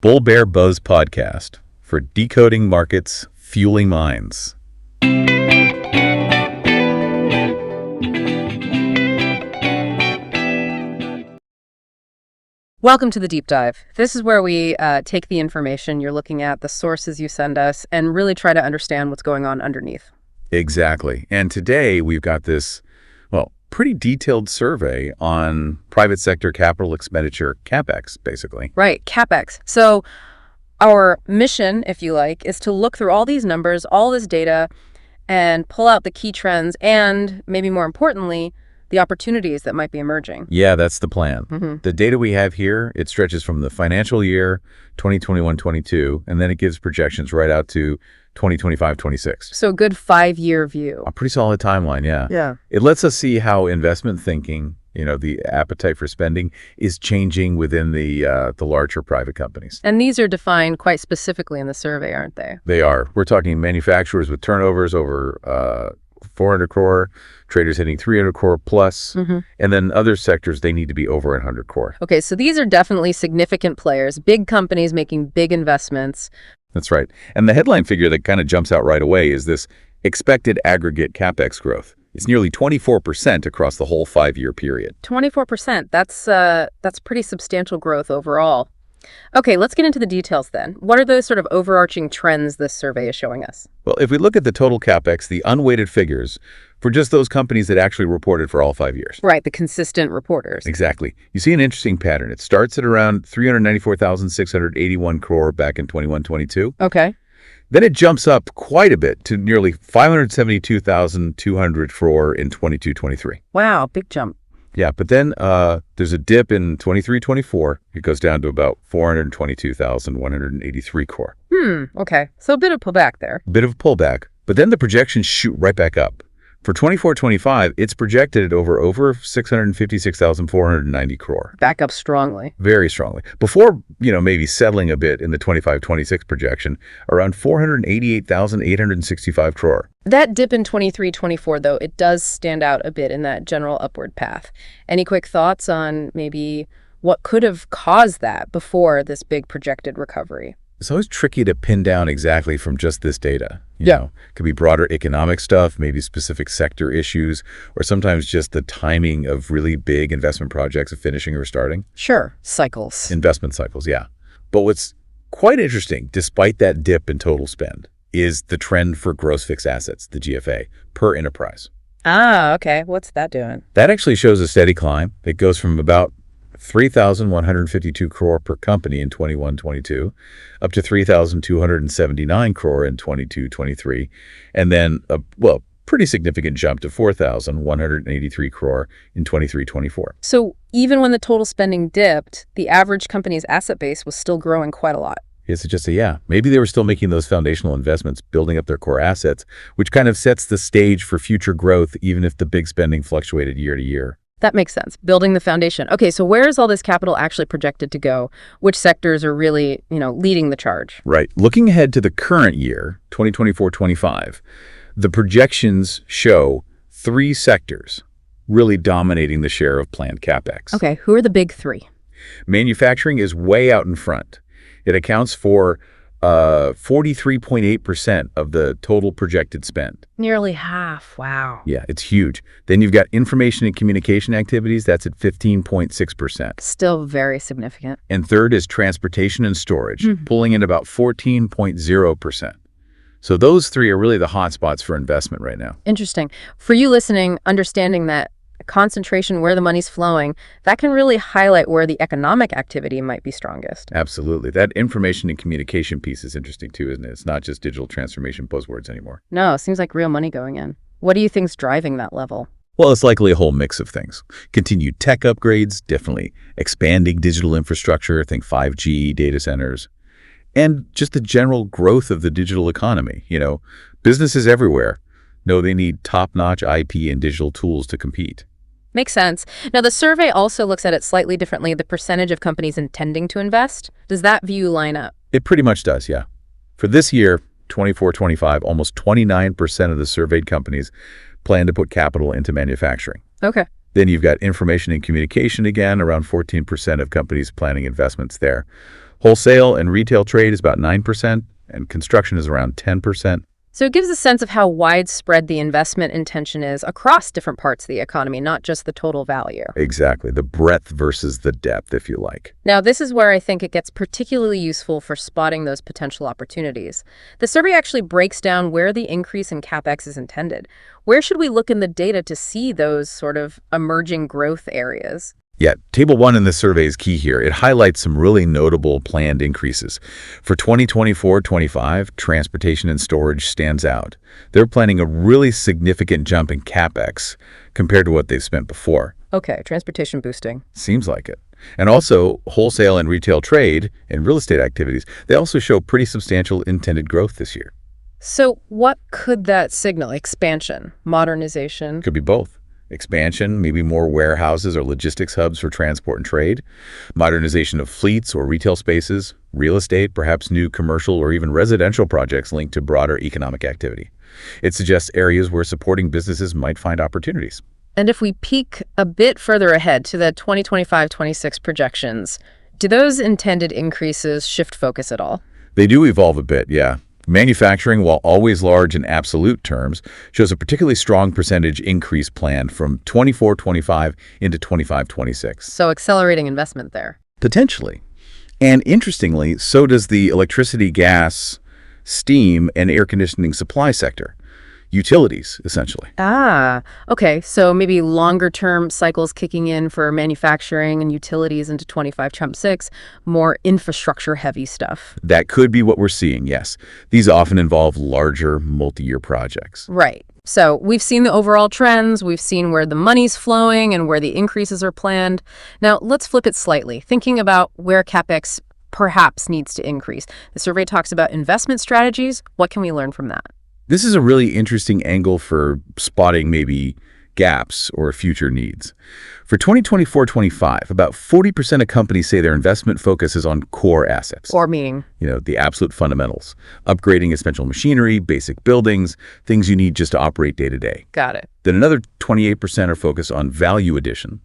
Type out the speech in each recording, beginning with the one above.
Bull Bear Buzz podcast for decoding markets, fueling minds. Welcome to the deep dive. This is where we take the information you're looking at, the sources you send us, and really try to understand what's going on underneath. Exactly. And today we've got this, pretty detailed survey on private sector capital expenditure, CAPEX, basically. Right, CAPEX. So our mission, if you like, is to look through all these numbers, all this data, and pull out the key trends and, maybe more importantly, the opportunities that might be emerging. Yeah, that's the plan. The data we have here, it stretches from the financial year 2021-22, and then it gives projections right out to 2025-26. So a good 5-year view. A pretty solid timeline, yeah. Yeah. It lets us see how investment thinking, the appetite for spending is changing within the larger private companies. And these are defined quite specifically in the survey, aren't they? They are. We're talking manufacturers with turnovers over 400 crore, traders hitting 300 crore plus, and then other sectors, they need to be over 100 crore. Okay, so these are definitely significant players, big companies making big investments. That's right. And the headline figure that kind of jumps out right away is this expected aggregate CAPEX growth. It's nearly 24% across the whole 5-year period. 24%. That's pretty substantial growth overall. Okay, let's get into the details then. What are those sort of overarching trends this survey is showing us? Well, if we look at the total CAPEX, the unweighted figures for just those companies that actually reported for all 5 years. Right, the consistent reporters. Exactly. You see an interesting pattern. It starts at around 394,681 crore back in 21-22. Okay. Then it jumps up quite a bit to nearly 572,200 crore in 22-23. Wow, big jump. Yeah, but then there's a dip in 23-24. It goes down to about 422,183 crore. Okay. So a bit of pullback there. A bit of a pullback, but then the projections shoot right back up. For 24-25, it's projected at over 656,490 crore. Back up strongly. Very strongly. Before, maybe settling a bit in the 25-26 projection, around 488,865 crore. That dip in 23-24, though, it does stand out a bit in that general upward path. Any quick thoughts on maybe what could have caused that before this big projected recovery? It's always tricky to pin down exactly from just this data. Yeah. It could be broader economic stuff, maybe specific sector issues, or sometimes just the timing of really big investment projects of finishing or starting. Sure. Cycles. Investment cycles, yeah. But what's quite interesting, despite that dip in total spend, is the trend for gross fixed assets, the GFA, per enterprise. Ah, okay. What's that doing? That actually shows a steady climb. It goes from about 3,152 crore per company in 21-22, up to 3,279 crore in 22-23, and then a pretty significant jump to 4,183 crore in 23-24. So even when the total spending dipped, the average company's asset base was still growing quite a lot. It's just maybe they were still making those foundational investments, building up their core assets, which kind of sets the stage for future growth, even if the big spending fluctuated year to year. That makes sense. Building the foundation. Okay, so where is all this capital actually projected to go? Which sectors are really, leading the charge? Right. Looking ahead to the current year, 2024-25, the projections show 3 sectors really dominating the share of planned CAPEX. Okay, who are the big 3? Manufacturing is way out in front. It accounts for 43.8% of the total projected spend. Nearly half. Wow. Yeah, it's huge. Then you've got information and communication activities. That's at 15.6%. Still very significant. And third is transportation and storage, pulling in about 14.0%. So those 3 are really the hot spots for investment right now. Interesting. For you listening, understanding that concentration where the money's flowing, that can really highlight where the economic activity might be strongest. Absolutely. That information and communication piece is interesting too, isn't it? It's not just digital transformation buzzwords anymore. No, it seems like real money going in. What do you think's driving that level? Well, it's likely a whole mix of things. Continued tech upgrades, definitely. Expanding digital infrastructure, think 5G, data centers. And just the general growth of the digital economy. Businesses everywhere know they need top-notch IP and digital tools to compete. Makes sense. Now, the survey also looks at it slightly differently, the percentage of companies intending to invest. Does that view line up? It pretty much does, yeah. For this year, 24-25, almost 29% of the surveyed companies plan to put capital into manufacturing. Okay. Then you've got information and communication again, around 14% of companies planning investments there. Wholesale and retail trade is about 9%, and construction is around 10%. So it gives a sense of how widespread the investment intention is across different parts of the economy, not just the total value. Exactly, the breadth versus the depth, if you like. Now, this is where I think it gets particularly useful for spotting those potential opportunities. The survey actually breaks down where the increase in CAPEX is intended. Where should we look in the data to see those sort of emerging growth areas? Yeah, Table 1 in this survey is key here. It highlights some really notable planned increases. For 2024-25, transportation and storage stands out. They're planning a really significant jump in CAPEX compared to what they've spent before. Okay, transportation boosting. Seems like it. And also, wholesale and retail trade and real estate activities, they also show pretty substantial intended growth this year. So what could that signal? Expansion, modernization? Could be both. Expansion, maybe more warehouses or logistics hubs for transport and trade, modernization of fleets or retail spaces, real estate, perhaps new commercial or even residential projects linked to broader economic activity. It suggests areas where supporting businesses might find opportunities. And if we peek a bit further ahead to the 2025-26 projections, do those intended increases shift focus at all? They do evolve a bit, yeah. Manufacturing, while always large in absolute terms, shows a particularly strong percentage increase planned from 24-25 into 25-26. So accelerating investment there. Potentially. And interestingly, so does the electricity, gas, steam, and air conditioning supply sector. Utilities, essentially. Ah, okay. So maybe longer term cycles kicking in for manufacturing and utilities into 25-26, more infrastructure heavy stuff. That could be what we're seeing, yes. These often involve larger multi-year projects. Right. So we've seen the overall trends, we've seen where the money's flowing and where the increases are planned. Now let's flip it slightly, thinking about where CAPEX perhaps needs to increase. The survey talks about investment strategies. What can we learn from that? This is a really interesting angle for spotting maybe gaps or future needs. For 2024-25, about 40% of companies say their investment focus is on core assets. Or meaning? The absolute fundamentals. Upgrading essential machinery, basic buildings, things you need just to operate day to day. Got it. Then another 28% are focused on value addition,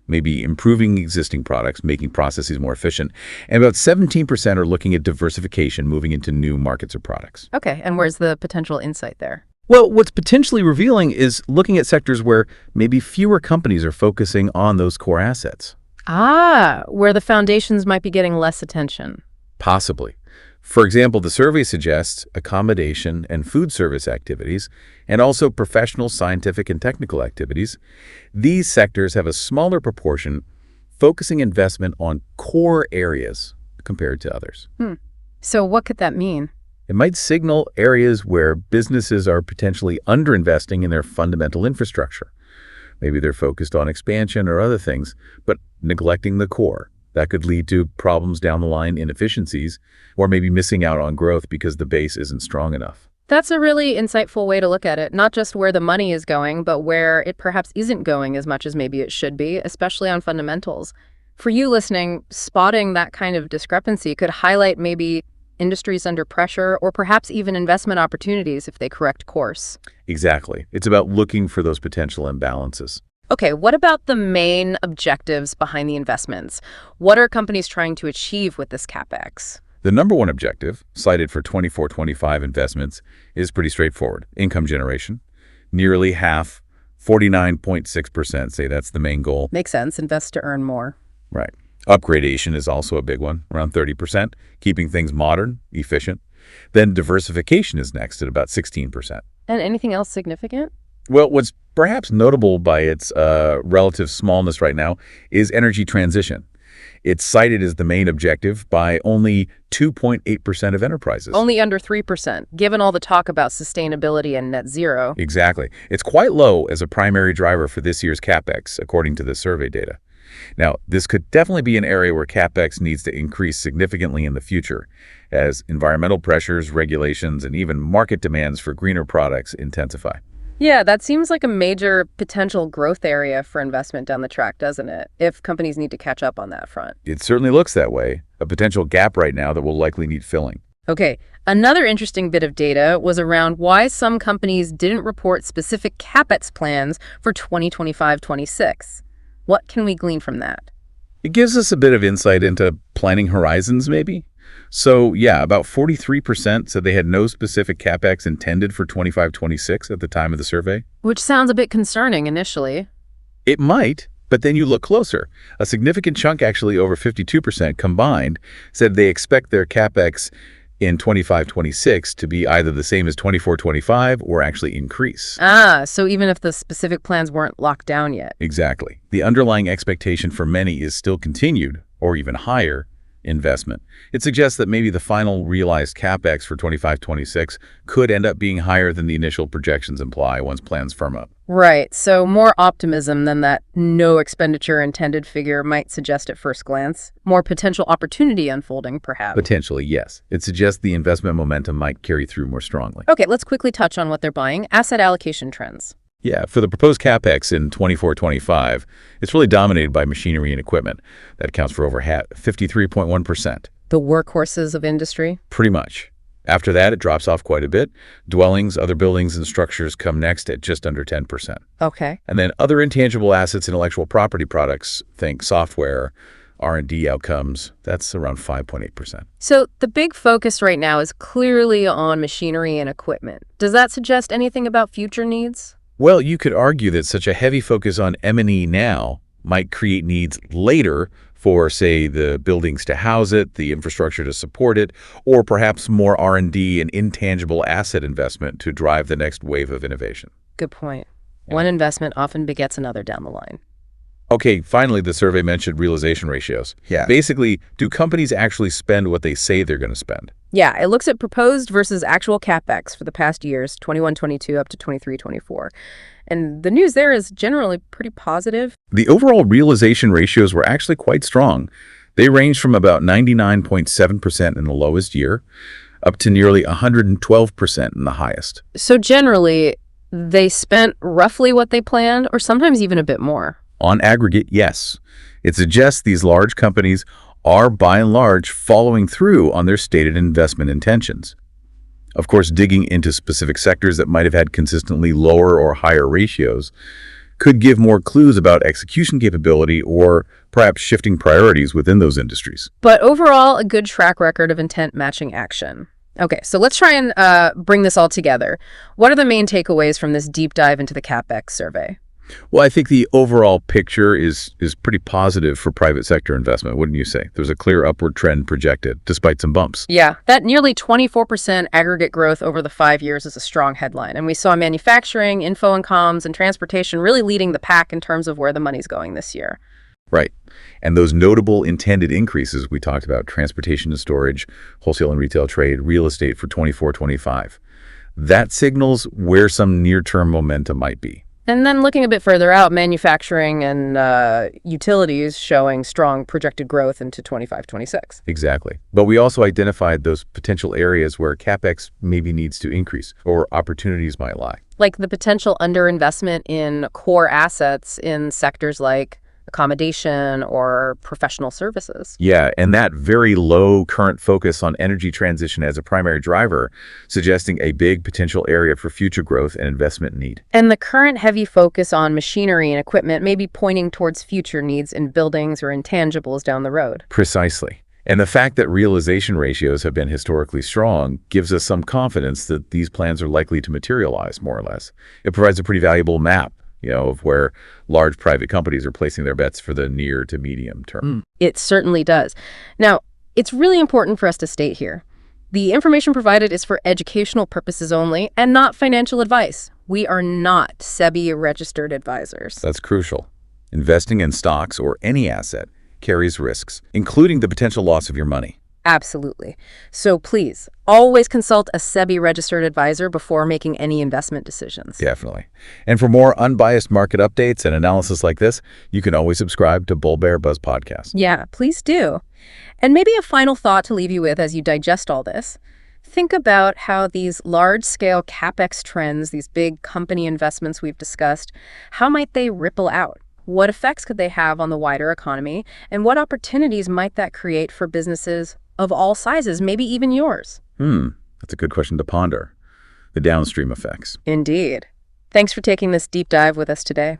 maybe improving existing products, making processes more efficient. And about 17% are looking at diversification, moving into new markets or products. Okay, and where's the potential insight there? Well, what's potentially revealing is looking at sectors where maybe fewer companies are focusing on those core assets. Ah, where the foundations might be getting less attention. Possibly. For example, the survey suggests accommodation and food service activities, and also professional, scientific, and technical activities. These sectors have a smaller proportion, focusing investment on core areas compared to others. So what could that mean? It might signal areas where businesses are potentially underinvesting in their fundamental infrastructure. Maybe they're focused on expansion or other things, but neglecting the core. That could lead to problems down the line, inefficiencies, or maybe missing out on growth because the base isn't strong enough. That's a really insightful way to look at it, not just where the money is going, but where it perhaps isn't going as much as maybe it should be, especially on fundamentals. For you listening, spotting that kind of discrepancy could highlight maybe industries under pressure or perhaps even investment opportunities if they correct course. Exactly. It's about looking for those potential imbalances. Okay, what about the main objectives behind the investments? What are companies trying to achieve with this CAPEX? The number one objective, cited for 24-25 investments, is pretty straightforward. Income generation. Nearly half, 49.6%, say that's the main goal. Makes sense. Invest to earn more. Right. Upgradation is also a big one, around 30%, keeping things modern, efficient. Then diversification is next at about 16%. And anything else significant? Well, what's perhaps notable by its relative smallness right now is energy transition. It's cited as the main objective by only 2.8% of enterprises. Only under 3%, given all the talk about sustainability and net zero. Exactly. It's quite low as a primary driver for this year's CAPEX, according to the survey data. Now, this could definitely be an area where CAPEX needs to increase significantly in the future, as environmental pressures, regulations, and even market demands for greener products intensify. Yeah, that seems like a major potential growth area for investment down the track, doesn't it? If companies need to catch up on that front. It certainly looks that way, a potential gap right now that will likely need filling. Okay, another interesting bit of data was around why some companies didn't report specific CAPEX plans for 2025-26. What can we glean from that? It gives us a bit of insight into planning horizons, maybe. So, yeah, about 43% said they had no specific CapEx intended for 25-26 at the time of the survey. Which sounds a bit concerning initially. It might, but then you look closer. A significant chunk, actually over 52% combined, said they expect their CapEx in 25-26 to be either the same as 24-25 or actually increase. So even if the specific plans weren't locked down yet. Exactly. The underlying expectation for many is still continued, or even higher, investment. It suggests that maybe the final realized CapEx for 25-26 could end up being higher than the initial projections imply once plans firm up. Right, so more optimism than that no expenditure intended figure might suggest at first glance. More potential opportunity unfolding, perhaps. Potentially, yes. It suggests the investment momentum might carry through more strongly. Okay, let's quickly touch on what they're buying. Asset allocation trends. Yeah, for the proposed CapEx in 24-25, it's really dominated by machinery and equipment. That accounts for over 53.1%. The workhorses of industry? Pretty much. After that, it drops off quite a bit. Dwellings, other buildings, and structures come next at just under 10%. Okay. And then other intangible assets, intellectual property products, think software, R&D outcomes, that's around 5.8%. So the big focus right now is clearly on machinery and equipment. Does that suggest anything about future needs? Well, you could argue that such a heavy focus on M&E now might create needs later for, say, the buildings to house it, the infrastructure to support it, or perhaps more R&D and intangible asset investment to drive the next wave of innovation. Good point. One investment often begets another down the line. Okay, finally, the survey mentioned realization ratios. Yeah. Basically, do companies actually spend what they say they're going to spend? Yeah, it looks at proposed versus actual CapEx for the past years, 21-22 up to 23-24. And the news there is generally pretty positive. The overall realization ratios were actually quite strong. They ranged from about 99.7% in the lowest year up to nearly 112% in the highest. So generally, they spent roughly what they planned, or sometimes even a bit more. On aggregate, yes. It suggests these large companies are, by and large, following through on their stated investment intentions. Of course, digging into specific sectors that might have had consistently lower or higher ratios could give more clues about execution capability or perhaps shifting priorities within those industries. But overall, a good track record of intent matching action. Okay, so let's try and bring this all together. What are the main takeaways from this deep dive into the CAPEX survey? Well, I think the overall picture is pretty positive for private sector investment, wouldn't you say? There's a clear upward trend projected, despite some bumps. Yeah, that nearly 24% aggregate growth over the 5 years is a strong headline. And we saw manufacturing, info and comms, and transportation really leading the pack in terms of where the money's going this year. Right. And those notable intended increases we talked about, transportation and storage, wholesale and retail trade, real estate for 24-25, that signals where some near-term momentum might be. And then looking a bit further out, manufacturing and utilities showing strong projected growth into 25-26. Exactly. But we also identified those potential areas where CapEx maybe needs to increase or opportunities might lie. Like the potential underinvestment in core assets in sectors like accommodation or professional services. Yeah, and that very low current focus on energy transition as a primary driver, suggesting a big potential area for future growth and investment need. And the current heavy focus on machinery and equipment may be pointing towards future needs in buildings or intangibles down the road. Precisely. And the fact that realization ratios have been historically strong gives us some confidence that these plans are likely to materialize, more or less. It provides a pretty valuable map, of where large private companies are placing their bets for the near to medium term. It certainly does. Now, it's really important for us to state here. The information provided is for educational purposes only and not financial advice. We are not SEBI-registered advisors. That's crucial. Investing in stocks or any asset carries risks, including the potential loss of your money. Absolutely. So please, always consult a SEBI-registered advisor before making any investment decisions. Definitely. And for more unbiased market updates and analysis like this, you can always subscribe to Bull Bear Buzz Podcast. Yeah, please do. And maybe a final thought to leave you with as you digest all this. Think about how these large-scale CapEx trends, these big company investments we've discussed, how might they ripple out? What effects could they have on the wider economy? And what opportunities might that create for businesses of all sizes, maybe even yours? That's a good question to ponder. The downstream effects. Indeed. Thanks for taking this deep dive with us today.